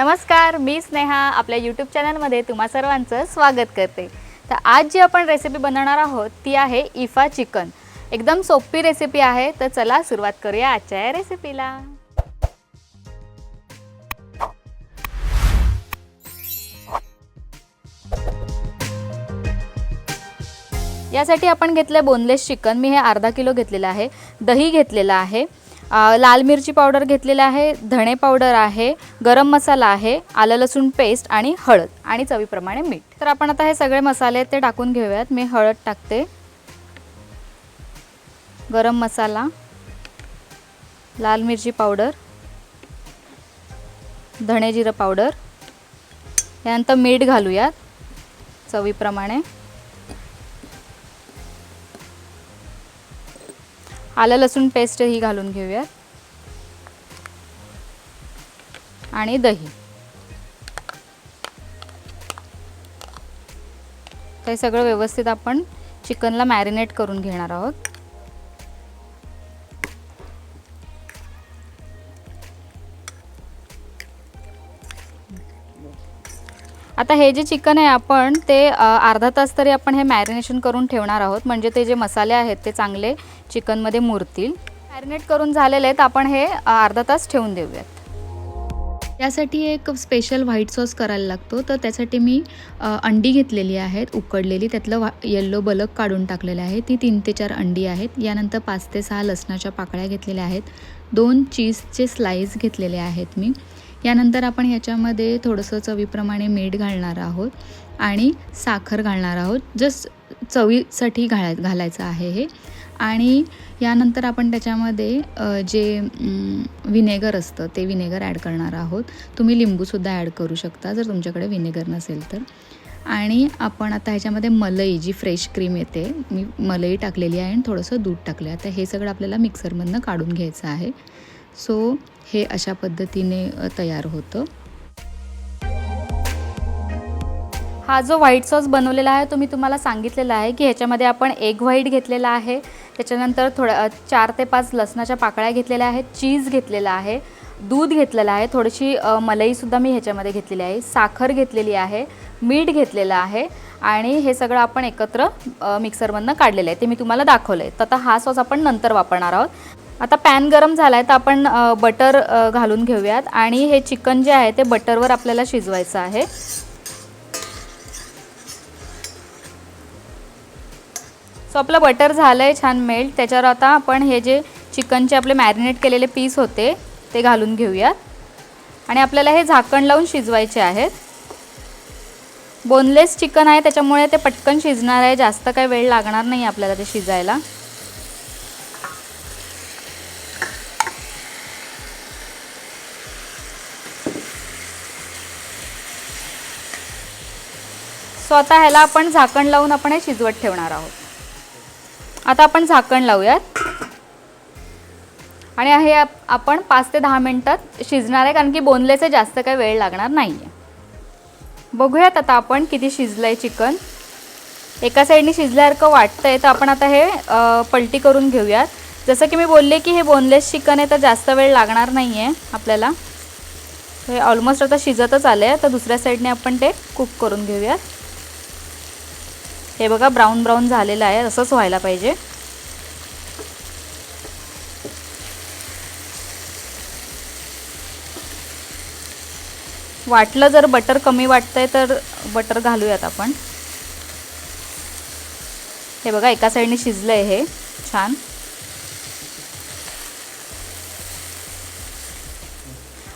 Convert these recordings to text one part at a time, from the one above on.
नमस्कार, मी स्नेहा आपल्या यूट्यूब चॅनलमध्ये तुम्हा सर्वांचं स्वागत करते। तर आज जी आपण रेसिपी बनवणार आहोत ती आहे ईफा चिकन। एकदम सोपी रेसिपी आहे, तर चला सुरुवात करूया आजच्या या रेसिपीला। यासाठी आपण घेतले बोनलेस चिकन। मी हे अर्धा किलो घेतलेला आहे। दही घेतलेला आहे, लाल मिरची पावडर घेतलेला आहे, धणे पावडर आहे, गरम मसाला आहे, आलं लसूण पेस्ट आणि हळद आणि चवीप्रमाणे मीठ। तर आपण आता हे सगळे मसाले ते टाकून घेऊयात। मी हळद टाकते, गरम मसाला, लाल मिरची पावडर, धणे जिरे पावडर, यानंतर मीठ घालूयात चवीप्रमाणे, आलं लसूण पेस्ट ही घालून घेऊयात आणि दही। ते सगळं व्यवस्थित आपण चिकनला मॅरिनेट करून घेणार आहोत। आता हे जे चिकन आहे आपण ते अर्धा तास तरी आपण हे मॅरिनेशन करून ठेवणार आहोत, म्हणजे ते जे मसाले आहेत ते चांगले चिकन मध्ये मुरतील। मॅरिनेट करून झालेले आहेत, आपण हे अर्धा तास ठेवून देऊयात। यासाठी एक स्पेशल व्हाईट सॉस करायला लागतो, तर त्यासाठी मी अंडी घेतलेली आहेत उकडलेली, त्यातलं येल्लो बलक काढून टाकलेलं आहे। ती 3 ते 4 अंडी आहेत। यानंतर 5 ते 6 लसणाच्या पाकळ्या घेतलेल्या आहेत, 2 चीजचे स्लाइस घेतलेले आहेत मी। यानंतर आपण याच्यामध्ये थोडंसं चवीप्रमाणे मीठ घालणार आहोत आणि साखर घालणार आहोत, जस्ट चवीसाठी घालायचं आहे हे। आणि यानंतर आपण त्याच्यामध्ये जे विनेगर असतं ते विनेगर ॲड करणार आहोत। तुम्ही लिंबूसुद्धा ॲड करू शकता जर तुमच्याकडे विनेगर नसेल तर। आणि आपण आता ह्याच्यामध्ये मलाई, जी फ्रेश क्रीम येते, मी मलाई टाकलेली आहे आणि थोडंसं दूध टाकलं आहे। आता हे सगळं आपल्याला मिक्सरमधनं काढून घ्यायचं आहे। सो हे अशा पद्धतीने तयार होतं। हा जो व्हाईट सॉस बनवलेला आहे तो मी तुम्हाला सांगितलेला आहे की ह्याच्यामध्ये आपण एग व्हाईट घेतलेला आहे, त्याच्यानंतर 4 ते 5 लसणाच्या पाकळ्या घेतलेल्या आहेत, चीज घेतलेला आहे, दूध घेतलेलं आहे, थोडीशी मलाईसुद्धा मी ह्याच्यामध्ये घेतलेली आहे, साखर घेतलेली आहे, मीठ घेतलेलं आहे आणि हे सगळं आपण एकत्र मिक्सरमधनं काढलेलं आहे, ते मी तुम्हाला दाखवलं आहे। तर आता हा सॉस आपण नंतर वापरणार आहोत। आता पॅन गरम झाला आहे, तर आपण बटर घालून घेऊयात आणि हे चिकन जे आहे ते बटरवर आपल्याला शिजवायचं आहे। सो आपलं बटर झालं आहे छान मेल्ट। त्याच्यावर आता आपण हे जे चिकनचे आपले मॅरिनेट केलेले पीस होते ते घालून घेऊयात आणि आपल्याला हे झाकण लावून शिजवायचे आहेत। बोनलेस चिकन आहे त्याच्यामुळे ते पटकन शिजणार आहे, जास्त काही वेळ लागणार नाही आपल्याला ते शिजायला। सो आता ह्याला आपण झाकण लावून आपण हे शिजवत ठेवणार आहोत। आता आपण झाकण लावूयात आणि हे आपण 5 ते 10 मिनिटात शिजणार आहे, कारण की बोनलेस आहे, जास्त काही वेळ लागणार नाही आहे। बघूयात आता आपण किती शिजलं आहे चिकन। एका साईडने शिजल्यासारखं वाटतंय, तर आपण आता हे पलटी करून घेऊयात। जसं की मी बोलले की हे बोनलेस चिकन आहे तर जास्त वेळ लागणार नाही आहे आपल्याला। हे ऑलमोस्ट आता शिजतच आलं आहे, तर दुसऱ्या साईडने आपण ते कुक करून घेऊयात। हे बघा ब्राऊन ब्राऊन झालेलं आहे, असंच व्हायला पाहिजे। वाटलं जर बटर कमी वाटतंय तर बटर घालूयात आपण। हे बघा एका साईडने शिजलंय हे छान।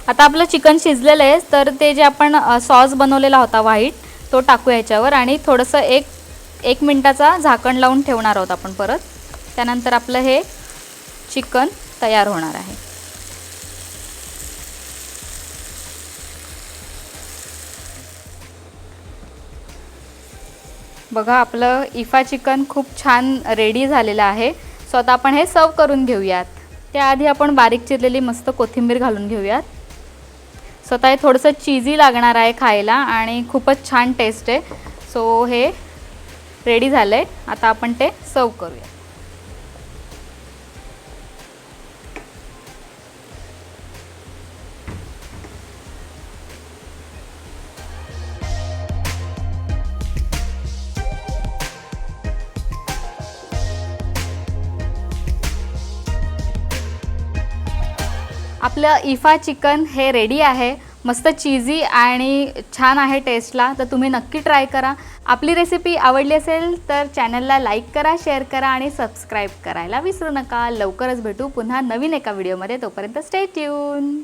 आता आपलं चिकन शिजलेलं आहे, तर ते जे आपण सॉस बनवलेला होता व्हाईट तो टाकूया याच्यावर आणि थोडंसं एक मिनिटाचा झाकण लावून ठेवणार आहोत आपण परत। त्यानंतर आपलं हे चिकन तयार होणार आहे। बघा आपलं ईफा चिकन खूप छान रेडी झालेलं आहे। सो आता आपण हे सर्व करून घेऊयात। त्याआधी आपण बारीक चिरलेली मस्त कोथिंबीर घालून घेऊयात। सो आता हे थोडंसं चीजी लागणार आहे खायला आणि खूपच छान टेस्ट आहे। सो हे रेडी झालं आहे, आता आपण ते सर्व करूया। आपलं इफा चिकन हे रेडी आहे. मस्त चीजी आणि छान आहे टेस्टला, तर तुम्ही नक्की ट्राय करा. आपली रेसिपी आवडली असेल तर चॅनलला लाईक करा, शेअर करा आणि सबस्क्राईब करायला विसरू नका. लवकरच भेटू पुन्हा नवीन एका व्हिडिओमध्ये. तोपर्यंत स्टे ट्यून.